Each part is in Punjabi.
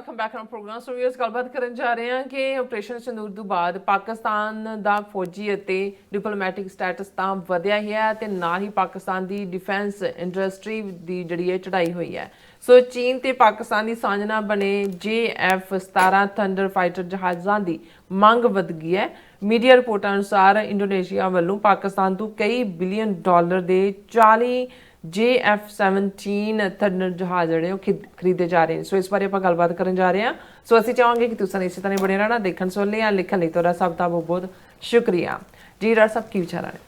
Welcome back on program. So viewers ਗੱਲਬਾਤ ਕਰਨ ਜਾ ਰਹੇ ਹਾਂ ਕਿ ਆਪਰੇਸ਼ਨ ਸਿੰਦੂਰ ਤੋਂ ਬਾਅਦ ਪਾਕਿਸਤਾਨ ਦਾ ਫੌਜੀ ਅਤੇ ਡਿਪਲੋਮੈਟਿਕ ਸਟੇਟਸ ਤਾਂ ਵਧਿਆ ਹੀ ਹੈ ਤੇ ਨਾਲ ਹੀ ਪਾਕਿਸਤਾਨ ਦੀ ਡਿਫੈਂਸ ਇੰਡਸਟਰੀ ਦੀ ਜਿਹੜੀ ਹੈ ਚੜਾਈ ਹੋਈ ਹੈ। ਸੋ ਚੀਨ ਤੇ ਪਾਕਿਸਤਾਨ ਦੀ ਸਾਂਝ ਨਾਲ ਬਣੇ JF-17 ਥੰਡਰ ਫਾਈਟਰ ਜਹਾਜ਼ਾਂ ਦੀ ਮੰਗ ਵਧ ਗਈ ਹੈ। ਮੀਡੀਆ ਰਿਪੋਰਟਾਂ ਅਨੁਸਾਰ ਇੰਡੋਨੇਸ਼ੀਆ ਵੱਲੋਂ ਪਾਕਿਸਤਾਨ ਤੋਂ ਕਈ ਬਿਲੀਅਨ ਡਾਲਰ ਦੇ 40 JF-17 ਥੰਡਰ ਜਹਾਜ਼ ਜਿਹੜੇ ਉਹ ਖਰੀਦੇ ਜਾ ਰਹੇ ਨੇ। ਸੋ ਇਸ ਬਾਰੇ ਆਪਾਂ ਗੱਲਬਾਤ ਕਰਨ ਜਾ ਰਹੇ ਹਾਂ। ਸੋ ਅਸੀਂ ਚਾਹਾਂਗੇ ਕਿ ਤੁਸੀਂ ਇਸੇ ਤਰ੍ਹਾਂ ਬਣੇ ਰਹਿਣਾ। ਦੇਖਣ ਸੁਣ ਲਿਆ ਲਿਖਣ ਲਈ ਤੁਹਾਡਾ ਸਭ ਦਾ ਬਹੁਤ ਬਹੁਤ ਸ਼ੁਕਰੀਆ ਜੀ। ਡਾਕਟਰ ਸਾਹਿਬ ਕੀ ਵਿਚਾਰ ਨੇ?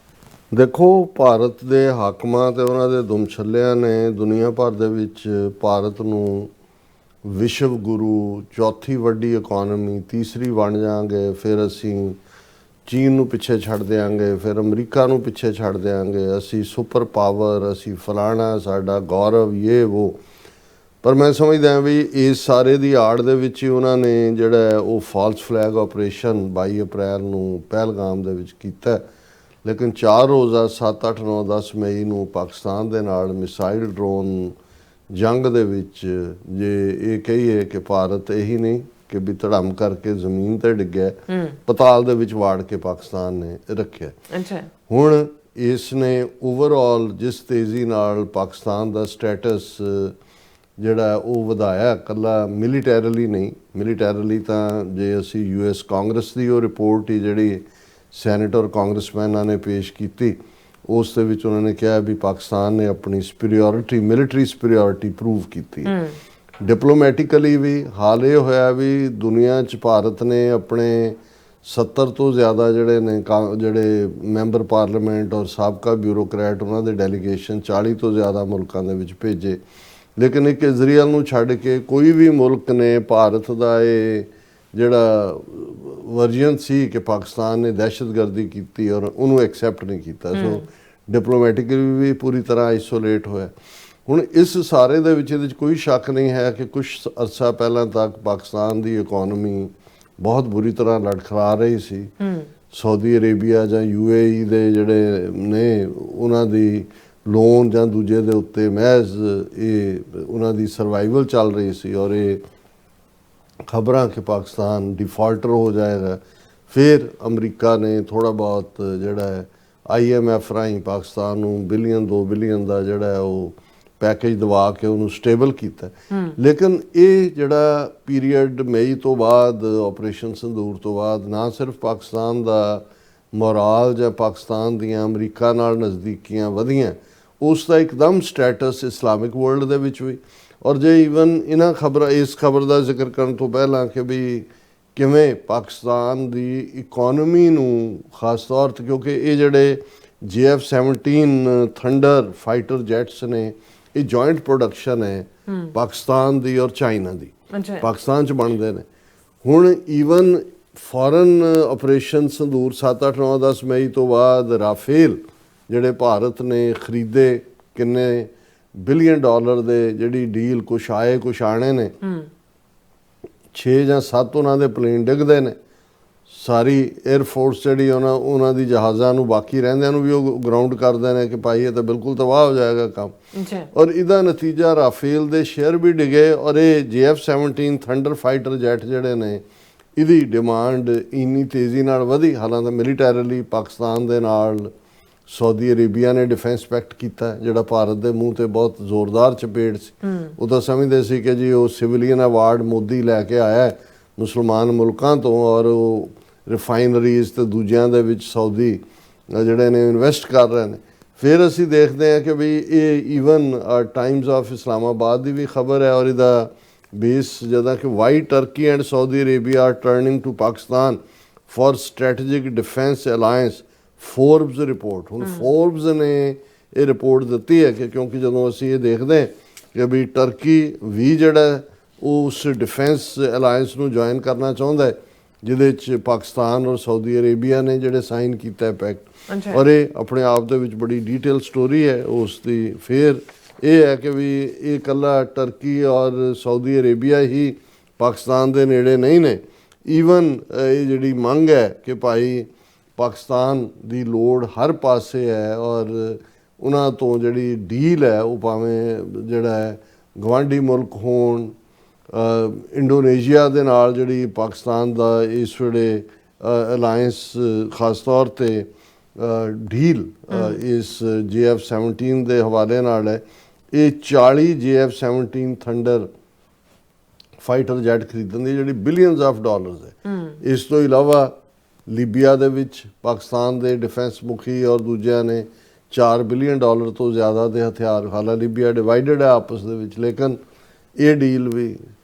ਦੇਖੋ, ਭਾਰਤ ਦੇ ਹਾਕਮਾਂ ਤੇ ਉਹਨਾਂ ਦੇ ਦੁਮਛੱਲਿਆਂ ਨੇ ਦੁਨੀਆ ਭਰ ਦੇ ਵਿੱਚ ਭਾਰਤ ਨੂੰ ਵਿਸ਼ਵ ਗੁਰੂ, ਚੌਥੀ ਵੱਡੀ ਇਕੋਨਮੀ, ਤੀਸਰੀ ਬਣ ਜਾਵਾਂਗੇ, ਫਿਰ ਅਸੀਂ ਚੀਨ ਨੂੰ ਪਿੱਛੇ ਛੱਡ ਦਿਆਂਗੇ, ਫਿਰ ਅਮਰੀਕਾ ਨੂੰ ਪਿੱਛੇ ਛੱਡ ਦਿਆਂਗੇ, ਅਸੀਂ ਸੁਪਰ ਪਾਵਰ, ਅਸੀਂ ਫਲਾਣਾ, ਸਾਡਾ ਗੌਰਵ, ਇਹ ਉਹ। ਪਰ ਮੈਂ ਸਮਝਦਾ ਵੀ ਇਸ ਸਾਰੇ ਦੀ ਆੜ ਦੇ ਵਿੱਚ ਹੀ ਉਹਨਾਂ ਨੇ ਜਿਹੜਾ ਉਹ ਫਾਲਸ ਫਲੈਗ ਆਪਰੇਸ਼ਨ 22 ਅਪ੍ਰੈਲ ਨੂੰ ਪਹਿਲਗਾਮ ਦੇ ਵਿੱਚ ਕੀਤਾ। ਲੇਕਿਨ 4 ਰੋਜ਼ਾ 7, 8, 9, 10 ਮਈ ਨੂੰ ਪਾਕਿਸਤਾਨ ਦੇ ਨਾਲ ਮਿਸਾਈਲ ਡਰੋਨ ਜੰਗ ਦੇ ਵਿੱਚ ਜੇ ਇਹ ਕਹੀਏ ਕਿ ਭਾਰਤ ਇਹੀ ਨਹੀਂ ਕਿ ਵੀ ਧੜਮ ਕਰਕੇ ਜ਼ਮੀਨ ਤੇ ਡਿੱਗਿਆ, ਪਤਾਲ ਦੇ ਵਿੱਚ ਵਾੜ ਕੇ ਪਾਕਿਸਤਾਨ ਨੇ ਰੱਖਿਆ। ਹੁਣ ਇਸ ਨੇ ਓਵਰਆਲ ਜਿਸ ਤੇਜ਼ੀ ਨਾਲ ਪਾਕਿਸਤਾਨ ਦਾ ਸਟੇਟਸ ਜਿਹੜਾ ਉਹ ਵਧਾਇਆ, ਇਕੱਲਾ ਮਿਲੀਟੈਰਲੀ ਨਹੀਂ, ਮਿਲੀਟੈਰਲੀ ਤਾਂ ਜੇ ਅਸੀਂ US ਕਾਂਗਰਸ ਦੀ ਉਹ ਰਿਪੋਰਟ ਹੀ ਜਿਹੜੀ ਸੈਨੇਟ ਔਰ ਕਾਂਗਰਸਮੈਨਾਂ ਨੇ ਪੇਸ਼ ਕੀਤੀ, ਉਸ ਦੇ ਵਿੱਚ ਉਹਨਾਂ ਨੇ ਕਿਹਾ ਵੀ ਪਾਕਿਸਤਾਨ ਨੇ ਆਪਣੀ ਸੁਪੀਰੀਓਰਿਟੀ, ਮਿਲਟਰੀ ਸੁਪੀਰੀਓਰਿਟੀ ਪ੍ਰੂਵ ਕੀਤੀ। ਡਿਪਲੋਮੈਟਿਕਲੀ ਵੀ ਹਾਲ ਇਹ ਹੋਇਆ ਵੀ ਦੁਨੀਆ 'ਚ ਭਾਰਤ ਨੇ ਆਪਣੇ 70 ਤੋਂ ਜ਼ਿਆਦਾ ਜਿਹੜੇ ਮੈਂਬਰ ਪਾਰਲੀਮੈਂਟ ਔਰ ਸਾਬਕਾ ਬਿਊਰੋਕਰੈਟ ਉਹਨਾਂ ਦੇ ਡੈਲੀਗੇਸ਼ਨ 40 ਤੋਂ ਜ਼ਿਆਦਾ ਮੁਲਕਾਂ ਦੇ ਵਿੱਚ ਭੇਜੇ। ਲੇਕਿਨ ਇੱਕ ਇਜ਼ਰਾਈਲ ਨੂੰ ਛੱਡ ਕੇ ਕੋਈ ਵੀ ਮੁਲਕ ਨੇ ਭਾਰਤ ਦਾ ਇਹ ਜਿਹੜਾ ਵਰਜਨ ਸੀ ਕਿ ਪਾਕਿਸਤਾਨ ਨੇ ਦਹਿਸ਼ਤਗਰਦੀ ਕੀਤੀ ਔਰ ਉਹਨੂੰ ਐਕਸੈਪਟ ਨਹੀਂ ਕੀਤਾ। ਸੋ ਡਿਪਲੋਮੈਟਿਕਲੀ ਵੀ ਪੂਰੀ ਤਰ੍ਹਾਂ ਆਈਸੋਲੇਟ ਹੋਇਆ। ਹੁਣ ਇਸ ਸਾਰੇ ਦੇ ਵਿੱਚ ਇਹਦੇ 'ਚ ਕੋਈ ਸ਼ੱਕ ਨਹੀਂ ਹੈ ਕਿ ਕੁਝ ਅਰਸਾ ਪਹਿਲਾਂ ਤੱਕ ਪਾਕਿਸਤਾਨ ਦੀ ਇਕੋਨਮੀ ਬਹੁਤ ਬੁਰੀ ਤਰ੍ਹਾਂ ਲੜਖੜਾ ਰਹੀ ਸੀ। ਸਾਊਦੀ ਅਰੇਬੀਆ ਜਾਂ UAE ਦੇ ਜਿਹੜੇ ਨੇ ਉਹਨਾਂ ਦੀ ਲੋਨ ਜਾਂ ਦੂਜੇ ਦੇ ਉੱਤੇ ਮਹਿਜ਼ ਇਹ ਉਹਨਾਂ ਦੀ ਸਰਵਾਈਵਲ ਚੱਲ ਰਹੀ ਸੀ ਔਰ ਇਹ ਖਬਰਾਂ ਕਿ ਪਾਕਿਸਤਾਨ ਡਿਫਾਲਟਰ ਹੋ ਜਾਏਗਾ। ਫਿਰ ਅਮਰੀਕਾ ਨੇ ਥੋੜ੍ਹਾ ਬਹੁਤ ਜਿਹੜਾ ਹੈ IMF ਰਾਹੀਂ ਪਾਕਿਸਤਾਨ ਨੂੰ ਬਿਲੀਅਨ 2 ਬਿਲੀਅਨ ਦਾ ਜਿਹੜਾ ਉਹ ਪੈਕੇਜ ਦਵਾ ਕੇ ਉਹਨੂੰ ਸਟੇਬਲ ਕੀਤਾ। ਲੇਕਿਨ ਇਹ ਜਿਹੜਾ ਪੀਰੀਅਡ ਮਈ ਤੋਂ ਬਾਅਦ ਆਪਰੇਸ਼ਨ ਸਿੰਦੂਰ ਤੋਂ ਬਾਅਦ ਨਾ ਸਿਰਫ ਪਾਕਿਸਤਾਨ ਦਾ ਮੋਰਾਲ ਜਾਂ ਪਾਕਿਸਤਾਨ ਦੀਆਂ ਅਮਰੀਕਾ ਨਾਲ ਨਜ਼ਦੀਕੀਆਂ ਵਧੀਆਂ, ਉਸ ਦਾ ਇੱਕਦਮ ਸਟੇਟਸ ਇਸਲਾਮਿਕ ਵਰਲਡ ਦੇ ਵਿੱਚ ਵੀ। ਔਰ ਜੇ ਈਵਨ ਇਸ ਖਬਰ ਦਾ ਜ਼ਿਕਰ ਕਰਨ ਤੋਂ ਪਹਿਲਾਂ ਕਿ ਵੀ ਕਿਵੇਂ ਪਾਕਿਸਤਾਨ ਦੀ ਇਕੋਨਮੀ ਨੂੰ ਖਾਸ ਤੌਰ 'ਤੇ, ਕਿਉਂਕਿ ਇਹ ਜਿਹੜੇ JF-17 ਥੰਡਰ ਫਾਈਟਰ ਜੈਟਸ ਨੇ ਇਹ ਜੁਆਇੰਟ ਪ੍ਰੋਡਕਸ਼ਨ ਹੈ ਪਾਕਿਸਤਾਨ ਦੀ ਔਰ ਚਾਈਨਾ ਦੀ, ਪਾਕਿਸਤਾਨ 'ਚ ਬਣਦੇ ਨੇ। ਹੁਣ ਈਵਨ ਫੋਰਨ ਆਪਰੇਸ਼ਨ ਸਿੰਦੂਰ 7, 8, 9, 10 ਮਈ ਤੋਂ ਬਾਅਦ ਰਾਫੇਲ ਜਿਹੜੇ ਭਾਰਤ ਨੇ ਖਰੀਦੇ, ਕਿੰਨੇ ਬਿਲੀਅਨ ਡਾਲਰ ਦੇ ਜਿਹੜੀ ਡੀਲ, ਕੁਛ ਆਏ ਕੁਛ ਆਣੇ ਨੇ, 6 ਜਾਂ 7 ਉਹਨਾਂ ਦੇ ਪਲੇਨ ਡਿੱਗਦੇ ਨੇ। ਸਾਰੀ 에ਅਰਫੋਰਸ ਜਿਹੜੀ ਉਹਨਾਂ ਦੀ ਜਹਾਜ਼ਾਂ ਨੂੰ, ਬਾਕੀ ਰਹਿੰਦਿਆਂ ਨੂੰ ਵੀ ਉਹ ਗਰਾਊਂਡ ਕਰਦੇ ਨੇ ਕਿ ਭਾਈ ਇਹ ਤਾਂ ਬਿਲਕੁਲ ਤਬਾਹ ਹੋ ਜਾਏਗਾ ਕੰਮ। ਔਰ ਇਹਦਾ ਨਤੀਜਾ ਰਾਫੇਲ ਦੇ ਸ਼ੇਅਰ ਵੀ ਡਿਗੇ ਔਰ ਇਹ JF-17 ਥੰਡਰ ਫਾਈਟਰ ਜੈਟ ਜਿਹੜੇ ਨੇ ਇਹਦੀ ਡਿਮਾਂਡ ਇੰਨੀ ਤੇਜ਼ੀ ਨਾਲ ਵਧੀ। ਹਾਲਾਂਕਿ ਮਿਲੀਟੈਰਲੀ ਪਾਕਿਸਤਾਨ ਦੇ ਨਾਲ ਸਾਊਦੀ ਅਰੇਬੀਆ ਨੇ ਡਿਫੈਂਸ ਪੈਕਟ ਕੀਤਾ ਜਿਹੜਾ ਭਾਰਤ ਦੇ ਮੂੰਹ ਤੇ ਬਹੁਤ ਜ਼ੋਰਦਾਰ ਚਪੇੜ ਸੀ। ਉਹ ਤਾਂ ਸਮਝਦੇ ਸੀ ਕਿ ਜੀ ਉਹ ਸਿਵਲੀਅਨ ਅਵਾਰਡ ਮੋਦੀ ਲੈ ਕੇ ਆਇਆ ਮੁਸਲਮਾਨ ਮੁਲਕਾਂ ਤੋਂ ਔਰ ਉਹ ਰਿਫਾਈਨਰੀਜ਼ ਤੇ ਦੂਜਿਆਂ ਦੇ ਵਿੱਚ ਸਾਊਦੀ ਜਿਹੜੇ ਨੇ ਇਨਵੈਸਟ ਕਰ ਰਹੇ ਨੇ। ਫਿਰ ਅਸੀਂ ਦੇਖਦੇ ਹਾਂ ਕਿ ਵੀ ਇਹ ਈਵਨ ਟਾਈਮਜ਼ ਆਫ ਇਸਲਾਮਾਬਾਦ ਦੀ ਵੀ ਖਬਰ ਹੈ ਔਰ ਇਹਦਾ ਬੇਸ ਜਦੋਂ ਕਿ why Turkey and Saudi Arabia are turning to Pakistan for strategic defence alliance, Forbes report. ਹੁਣ ਫੋਰਬਸ ਨੇ ਇਹ ਰਿਪੋਰਟ ਦਿੱਤੀ ਹੈ ਕਿ ਕਿਉਂਕਿ ਜਦੋਂ ਅਸੀਂ ਇਹ ਦੇਖਦੇ ਹਾਂ ਕਿ ਵੀ ਟਰਕੀ ਵੀ ਜਿਹੜਾ ਉਹ ਉਸ ਡਿਫੈਂਸ ਅਲਾਇੰਸ ਨੂੰ ਜੁਆਇਨ ਕਰਨਾ ਚਾਹੁੰਦਾ ਹੈ ਜਿਹਦੇ 'ਚ ਪਾਕਿਸਤਾਨ ਔਰ ਸਾਊਦੀ ਅਰੇਬੀਆ ਨੇ ਜਿਹੜੇ ਸਾਈਨ ਕੀਤਾ ਪੈਕਟ। ਔਰ ਇਹ ਆਪਣੇ ਆਪ ਦੇ ਵਿੱਚ ਬੜੀ ਡੀਟੇਲ ਸਟੋਰੀ ਹੈ ਉਸ ਦੀ। ਫਿਰ ਇਹ ਹੈ ਕਿ ਵੀ ਇਹ ਇਕੱਲਾ ਟਰਕੀ ਔਰ ਸਾਊਦੀ ਅਰੇਬੀਆ ਹੀ ਪਾਕਿਸਤਾਨ ਦੇ ਨੇੜੇ ਨਹੀਂ ਨੇ। ਈਵਨ ਇਹ ਜਿਹੜੀ ਮੰਗ ਹੈ ਕਿ ਭਾਈ ਪਾਕਿਸਤਾਨ ਦੀ ਲੋੜ ਹਰ ਪਾਸੇ ਹੈ ਔਰ ਉਹਨਾਂ ਤੋਂ ਜਿਹੜੀ ਡੀਲ ਹੈ ਉਹ ਭਾਵੇਂ ਜਿਹੜਾ ਹੈ ਗਵਾਂਢੀ ਮੁਲਕ ਹੋਣ ਇੰਡੋਨੇਸ਼ੀਆ ਦੇ ਨਾਲ ਜਿਹੜੀ ਪਾਕਿਸਤਾਨ ਦਾ ਇਸ ਵੇਲੇ ਅਲਾਇੰਸ ਖਾਸ ਤੌਰ ਤੇ ਡੀਲ ਇਸ JF-17 ਦੇ ਹਵਾਲੇ ਨਾਲ ਹੈ। ਇਹ 40 JF-17 ਥੰਡਰ ਫਾਈਟਰ ਜੈਟ ਖਰੀਦਣ ਦੀ ਜਿਹੜੀ ਬਿਲੀਅਨਸ ਆਫ ਡਾਲਰਸ ਹੈ। ਇਸ ਤੋਂ ਇਲਾਵਾ ਲੀਬੀਆ ਦੇ ਵਿੱਚ ਪਾਕਿਸਤਾਨ ਦੇ ਡਿਫੈਂਸ ਮੁਖੀ ਔਰ ਦੂਜਿਆਂ ਨੇ $4 ਬਿਲੀਅਨ ਤੋਂ ਜ਼ਿਆਦਾ ਦੇ ਹਥਿਆਰ, ਹਾਲਾਂਕਿ ਲੀਬੀਆ ਡਿਵਾਈਡਡ ਹੈ ਆਪਸ ਦੇ ਵਿੱਚ, ਲੇਕਿਨ ਇਹ ਡੀਲ ਵੀ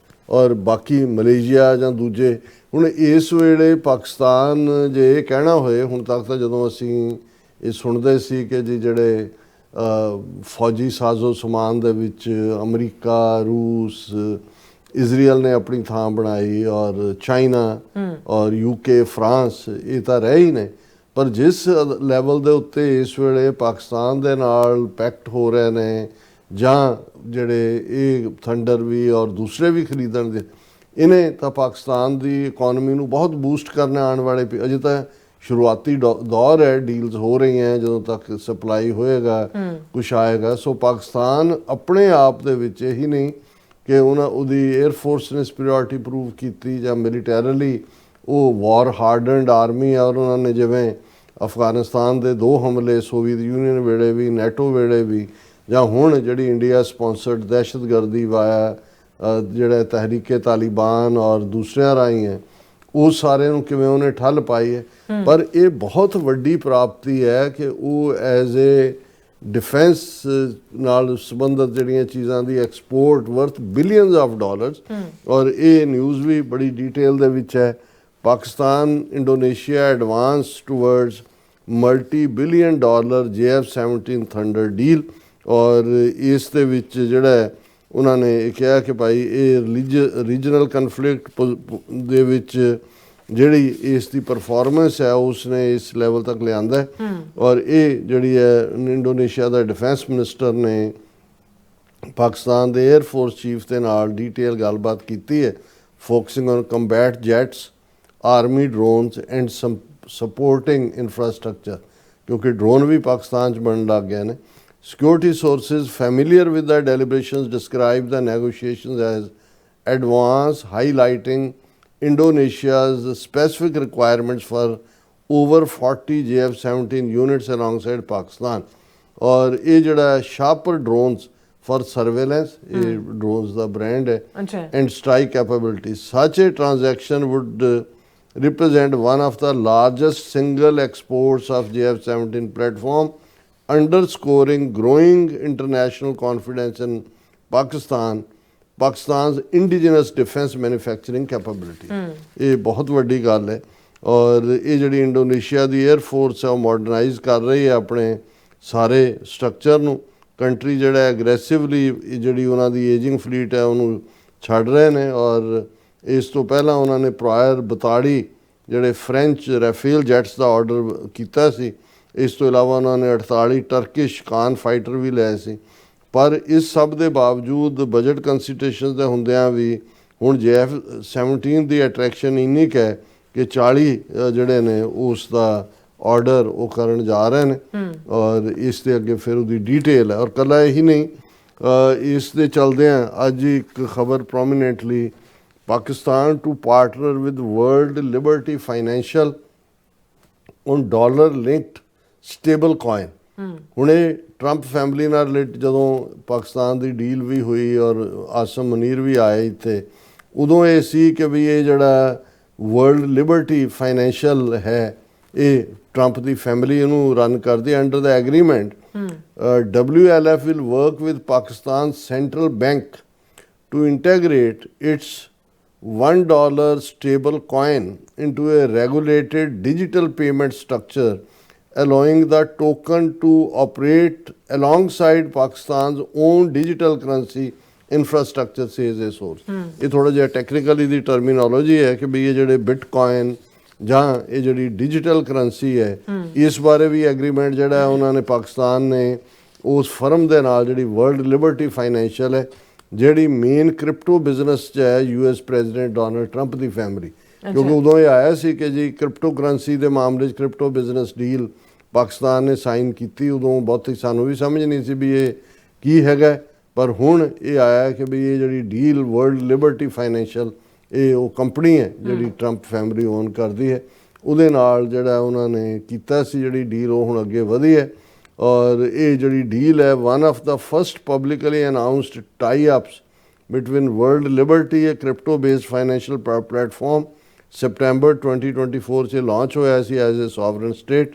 ਔਰ ਬਾਕੀ ਮਲੇਸ਼ੀਆ ਜਾਂ ਦੂਜੇ। ਹੁਣ ਇਸ ਵੇਲੇ ਪਾਕਿਸਤਾਨ ਜੇ ਇਹ ਕਹਿਣਾ ਹੋਏ, ਹੁਣ ਤੱਕ ਤਾਂ ਜਦੋਂ ਅਸੀਂ ਇਹ ਸੁਣਦੇ ਸੀ ਕਿ ਜੀ ਜਿਹੜੇ ਫੌਜੀ ਸਾਜ਼ੋ ਸਮਾਨ ਦੇ ਵਿੱਚ ਅਮਰੀਕਾ, ਰੂਸ, ਇਜ਼ਰਾਈਲ ਨੇ ਆਪਣੀ ਥਾਂ ਬਣਾਈ ਔਰ ਚਾਈਨਾ ਔਰ UK, ਫਰਾਂਸ, ਇਹ ਤਾਂ ਰਹੇ ਹੀ ਨੇ। ਪਰ ਜਿਸ ਲੈਵਲ ਦੇ ਉੱਤੇ ਇਸ ਵੇਲੇ ਪਾਕਿਸਤਾਨ ਦੇ ਨਾਲ ਪੈਕਟ ਹੋ ਰਹੇ ਨੇ ਜਾਂ ਜਿਹੜੇ ਇਹ ਥੰਡਰ ਵੀ ਔਰ ਦੂਸਰੇ ਵੀ ਖਰੀਦਣ ਦੇ, ਇਹਨੇ ਤਾਂ ਪਾਕਿਸਤਾਨ ਦੀ ਇਕਨੋਮੀ ਨੂੰ ਬਹੁਤ ਬੂਸਟ ਕਰਨਾ ਆਉਣ ਵਾਲੇ। ਅਜੇ ਤਾਂ ਸ਼ੁਰੂਆਤੀ ਦੌਰ ਹੈ, ਡੀਲਸ ਹੋ ਰਹੀਆਂ, ਜਦੋਂ ਤੱਕ ਸਪਲਾਈ ਹੋਏਗਾ ਕੁਛ ਆਏਗਾ। ਸੋ ਪਾਕਿਸਤਾਨ ਆਪਣੇ ਆਪ ਦੇ ਵਿੱਚ ਇਹੀ ਨਹੀਂ ਕਿ ਉਹਦੀ 에ਅਰਫੋਰਸ ਨੇ ਸੁਪੀਰੀਅਰਿਟੀ ਪ੍ਰੂਵ ਕੀਤੀ ਜਾਂ ਮਿਲੀਟੈਰਲੀ ਉਹ ਵਾਰ ਹਾਰਡਨਡ ਆਰਮੀ ਆ, ਔਰ ਉਹਨਾਂ ਨੇ ਜਿਵੇਂ ਅਫਗਾਨਿਸਤਾਨ ਦੇ 2 ਹਮਲੇ ਸੋਵੀਅਤ ਯੂਨੀਅਨ ਵੇਲੇ ਵੀ, ਨੈਟੋ ਵੇਲੇ ਵੀ, ਜਾਂ ਹੁਣ ਜਿਹੜੀ ਇੰਡੀਆ ਸਪਾਂਸਰਡ ਦਹਿਸ਼ਤਗਰਦੀ ਵਾਇਆ ਜਿਹੜਾ ਤਹਿਰੀਕੇ ਤਾਲਿਬਾਨ ਔਰ ਦੂਸਰਿਆਂ ਰਾਹੀਂ ਹੈ, ਉਹ ਸਾਰੇ ਨੂੰ ਕਿਵੇਂ ਉਹਨੇ ਠੱਲ ਪਾਈ ਹੈ। ਪਰ ਇਹ ਬਹੁਤ ਵੱਡੀ ਪ੍ਰਾਪਤੀ ਹੈ ਕਿ ਉਹ ਐਜ਼ ਏ ਡਿਫੈਂਸ ਨਾਲ ਸੰਬੰਧਿਤ ਜਿਹੜੀਆਂ ਚੀਜ਼ਾਂ ਦੀ export worth billions of dollars, ਔਰ ਇਹ ਨਿਊਜ਼ ਵੀ ਬੜੀ ਡਿਟੇਲ ਦੇ ਵਿੱਚ ਹੈ। Pakistan Indonesia advance towards multi-billion dollar JF-17 thunder deal, ਔਰ ਇਸ ਦੇ ਵਿੱਚ ਜਿਹੜਾ ਉਹਨਾਂ ਨੇ ਇਹ ਕਿਹਾ ਕਿ ਭਾਈ ਇਹ ਰੀਜਨਲ ਕਨਫਲਿਕਟ ਦੇ ਵਿੱਚ ਜਿਹੜੀ ਇਸ ਦੀ ਪਰਫਾਰਮੈਂਸ ਹੈ ਉਸਨੇ ਇਸ ਲੈਵਲ ਤੱਕ ਲਿਆਂਦਾ ਹੈ। ਔਰ ਇਹ ਜਿਹੜੀ ਹੈ ਇੰਡੋਨੇਸ਼ੀਆ ਦਾ ਡਿਫੈਂਸ ਮਿਨਿਸਟਰ ਨੇ ਪਾਕਿਸਤਾਨ ਦੇ 에ਅਰਫੋਰਸ ਚੀਫ ਦੇ ਨਾਲ ਡਿਟੇਲ ਗੱਲਬਾਤ ਕੀਤੀ ਹੈ, focusing on combat jets, army drones and supporting infrastructure, ਕਿਉਂਕਿ ਡਰੋਨ ਵੀ ਪਾਕਿਸਤਾਨ 'ਚ ਬਣਨ ਲੱਗ ਗਏ ਨੇ। Security sources familiar with the deliberations describe the negotiations as advanced, highlighting Indonesia's specific requirements for over 40 JF-17 units alongside Pakistan. और ये जड़ा sharper drones for surveillance, ये drones the brand है, and strike capabilities. Such a transaction would represent one of the largest single exports of JF-17 platform, underscoring growing international confidence in Pakistan's indigenous defense manufacturing capability. ਇਹ ਬਹੁਤ ਵੱਡੀ ਗੱਲ ਹੈ। ਔਰ ਇਹ ਜਿਹੜੀ ਇੰਡੋਨੇਸ਼ੀਆ ਦੀ 에ਅਰਫੋਰਸ ਹੈ ਉਹ ਮਾਡਰਨਾਈਜ਼ ਕਰ ਰਹੀ ਹੈ ਆਪਣੇ ਸਾਰੇ ਸਟਰਕਚਰ ਨੂੰ। ਕੰਟਰੀ ਜਿਹੜਾ ਐਗਰੈਸਿਵਲੀ ਜਿਹੜੀ ਉਹਨਾਂ ਦੀ ਏਜਿੰਗ ਫਲੀਟ ਹੈ ਉਹਨੂੰ ਛੱਡ ਰਹੇ ਨੇ, ਔਰ ਇਸ ਤੋਂ ਪਹਿਲਾਂ ਉਹਨਾਂ ਨੇ ਪ੍ਰਾਇਰ 42 ਜਿਹੜੇ ਫ੍ਰੈਂਚ ਰੈਫੇਲ ਜੈਟਸ ਦਾ ਆਰਡਰ ਕੀਤਾ ਸੀ। ਇਸ ਤੋਂ ਇਲਾਵਾ ਉਹਨਾਂ ਨੇ 48 ਟਰਕਿਸ਼ ਕਾਨ ਫਾਈਟਰ ਵੀ ਲਏ ਸੀ। ਪਰ ਇਸ ਸਭ ਦੇ ਬਾਵਜੂਦ ਬਜਟ ਕੰਸੀਡਰੇਸ਼ਨਸ ਦੇ ਹੁੰਦਿਆਂ ਵੀ ਹੁਣ JF-17 ਦੀ ਅਟਰੈਕਸ਼ਨ ਇੰਨੀ ਕੁ ਹੈ ਕਿ 40 ਜਿਹੜੇ ਨੇ ਉਸ ਦਾ ਆਰਡਰ ਉਹ ਕਰਨ ਜਾ ਰਹੇ ਨੇ, ਔਰ ਇਸ ਦੇ ਅੱਗੇ ਫਿਰ ਉਹਦੀ ਡਿਟੇਲ ਹੈ। ਔਰ ਇਕੱਲਾ ਇਹੀ ਨਹੀਂ, ਇਸ ਦੇ ਚਲਦਿਆਂ ਅੱਜ ਇੱਕ ਖਬਰ prominently, Pakistan to partner with world liberty financial on dollar linked stable coin. ਹੁਣ ਇਹ ਟਰੰਪ ਫੈਮਿਲੀ ਨਾਲ ਰਿਲੇਟ ਜਦੋਂ ਪਾਕਿਸਤਾਨ ਦੀ ਡੀਲ ਵੀ ਹੋਈ ਔਰ ਆਸਮ ਮਨੀਰ ਵੀ ਆਏ ਇੱਥੇ, ਉਦੋਂ ਇਹ ਸੀ ਕਿ ਵੀ ਇਹ ਜਿਹੜਾ ਵਰਲਡ ਲਿਬਰਟੀ ਫਾਈਨੈਂਸ਼ੀਅਲ ਹੈ ਇਹ ਟਰੰਪ ਦੀ ਫੈਮਿਲੀ ਇਹਨੂੰ ਰਨ ਕਰਦੀ। Under the agreement WLF will work with Pakistan Central Bank to integrate its $1 stable coin into a regulated digital payment structure, allowing the token to operate alongside Pakistan's own digital currency infrastructure, says a source. ਇਹ ਥੋੜਾ ਜਿਹਾ ਟੈਕਨੀਕਲੀ ਦੀ ਟਰਮੀਨੋਲੋਜੀ ਹੈ ਕਿ ਵੀ ਇਹ ਜਿਹੜੇ ਬਿਟਕੋਇਨ ਜਾਂ ਇਹ ਜਿਹੜੀ ਡਿਜੀਟਲ ਕਰੰਸੀ ਹੈ, ਇਸ ਬਾਰੇ ਵੀ ਐਗਰੀਮੈਂਟ ਜਿਹੜਾ ਉਹਨਾਂ ਨੇ ਪਾਕਿਸਤਾਨ ਨੇ ਉਸ ਫਰਮ ਦੇ ਨਾਲ ਜਿਹੜੀ ਵਰਲਡ ਲਿਬਰਟੀ ਫਾਈਨੈਂਸ਼ੀਅਲ ਹੈ, ਜਿਹੜੀ ਮੇਨ ਕ੍ਰਿਪਟੋ ਬਿਜ਼ਨਸ 'ਚ ਹੈ US ਪ੍ਰੈਜ਼ੀਡੈਂਟ ਡੋਨਲਡ ਟਰੰਪ ਦੀ ਫੈਮਿਲੀ, ਕਿਉਂਕਿ ਉਦੋਂ ਇਹ ਆਇਆ ਸੀ ਕਿ ਜੀ ਕ੍ਰਿਪਟੋ ਕਰੰਸੀ ਦੇ ਮਾਮਲੇ 'ਚ ਕ੍ਰਿਪਟੋ ਬਿਜ਼ਨਸ ਡੀਲ ਪਾਕਿਸਤਾਨ ਨੇ ਸਾਈਨ ਕੀਤੀ। ਉਦੋਂ ਬਹੁਤੀ ਸਾਨੂੰ ਵੀ ਸਮਝ ਨਹੀਂ ਸੀ ਵੀ ਇਹ ਕੀ ਹੈਗਾ, ਪਰ ਹੁਣ ਇਹ ਆਇਆ ਕਿ ਵੀ ਇਹ ਜਿਹੜੀ ਡੀਲ ਵਰਲਡ ਲਿਬਰਟੀ ਫਾਈਨੈਂਸ਼ੀਅਲ, ਇਹ ਉਹ ਕੰਪਨੀ ਹੈ ਜਿਹੜੀ ਟਰੰਪ ਫੈਮਿਲੀ ਓਨ ਕਰਦੀ ਹੈ, ਉਹਦੇ ਨਾਲ ਜਿਹੜਾ ਉਹਨਾਂ ਨੇ ਕੀਤਾ ਸੀ ਜਿਹੜੀ ਡੀਲ, ਉਹ ਹੁਣ ਅੱਗੇ ਵਧੀ ਹੈ। ਔਰ ਇਹ ਜਿਹੜੀ ਡੀਲ ਹੈ one of the first publicly announced tie ups between world liberty, ਇਹ crypto based financial platform September 2024 'ਚ ਲਾਂਚ ਹੋਇਆ ਸੀ ਐਜ਼ ਏ ਸੋਵਰਨ ਸਟੇਟ।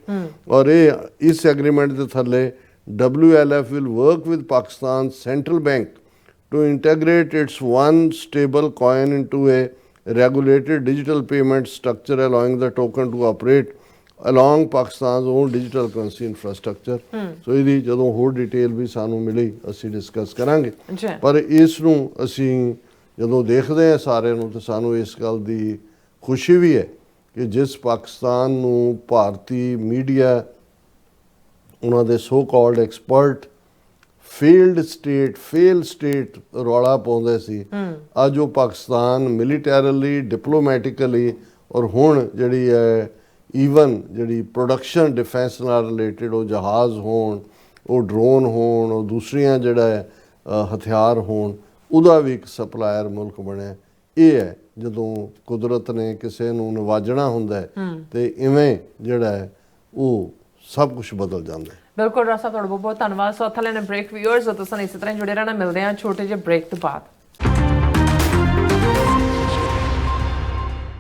ਔਰ ਇਹ ਇਸ ਐਗਰੀਮੈਂਟ ਦੇ ਥੱਲੇ WLF will work with Pakistan's central bank to integrate its one stable coin into a regulated digital payment structure, allowing the token to operate along Pakistan's own digital currency infrastructure. ਸੋ ਇਹਦੀ ਜਦੋਂ ਹੋਰ ਡਿਟੇਲ ਵੀ ਸਾਨੂੰ ਮਿਲੀ ਅਸੀਂ ਡਿਸਕਸ ਕਰਾਂਗੇ। ਜੀ। ਪਰ ਇਸ ਨੂੰ ਅਸੀਂ ਜਦੋਂ ਦੇਖਦੇ ਹਾਂ ਸਾਰਿਆਂ ਨੂੰ ਤਾਂ ਸਾਨੂੰ ਇਸ ਗੱਲ ਦੀ ਖੁਸ਼ੀ ਵੀ ਹੈ ਕਿ ਜਿਸ ਪਾਕਿਸਤਾਨ ਨੂੰ ਭਾਰਤੀ ਮੀਡੀਆ, ਉਹਨਾਂ ਦੇ so called expert fail state ਰੌਲਾ ਪਾਉਂਦੇ ਸੀ, ਅੱਜ ਉਹ ਪਾਕਿਸਤਾਨ ਮਿਲੀਟੈਰਲੀ, ਡਿਪਲੋਮੈਟਿਕਲੀ ਔਰ ਹੁਣ ਜਿਹੜੀ ਹੈ ਈਵਨ ਜਿਹੜੀ ਪ੍ਰੋਡਕਸ਼ਨ ਡਿਫੈਂਸ ਨਾਲ ਰਿਲੇਟਡ, ਉਹ ਜਹਾਜ਼ ਹੋਣ, ਉਹ ਡਰੋਨ ਹੋਣ, ਉਹ ਦੂਸਰੀਆਂ ਜਿਹੜਾ ਹੈ ਹਥਿਆਰ ਹੋਣ, ਉਹਦਾ ਵੀ ਇੱਕ ਸਪਲਾਇਰ ਮੁਲਕ ਬਣਿਆ। ਇਹ ਹੈ ਜਦੋਂ ਕੁਦਰਤ ਨੇ ਕਿਸੇ ਨੂੰ ਨਵਾਜਣਾ ਹੁੰਦਾ ਹੈ ਤੇ ਇਵੇਂ ਜਿਹੜਾ ਹੈ ਉਹ ਸਭ ਕੁਝ ਬਦਲ ਜਾਂਦਾ ਹੈ। ਬਿਲਕੁਲ ਰਾਜ ਸਾਹਿਬ, ਤੁਹਾਡਾ ਬਹੁਤ ਬਹੁਤ ਧੰਨਵਾਦ। ਸੋ ਅੱਥਾ ਲੈਣ ਬ੍ਰੇਕ ਵਿਊਅਰਸ, ਤੁਸੀਂ ਇਸੇ ਤਰ੍ਹਾਂ ਜੁੜੇ ਰਹਿਣਾ। ਮਿਲਦੇ ਹਾਂ ਛੋਟੇ ਜਿਹੇ ਬ੍ਰੇਕ ਤੋਂ ਬਾਅਦ।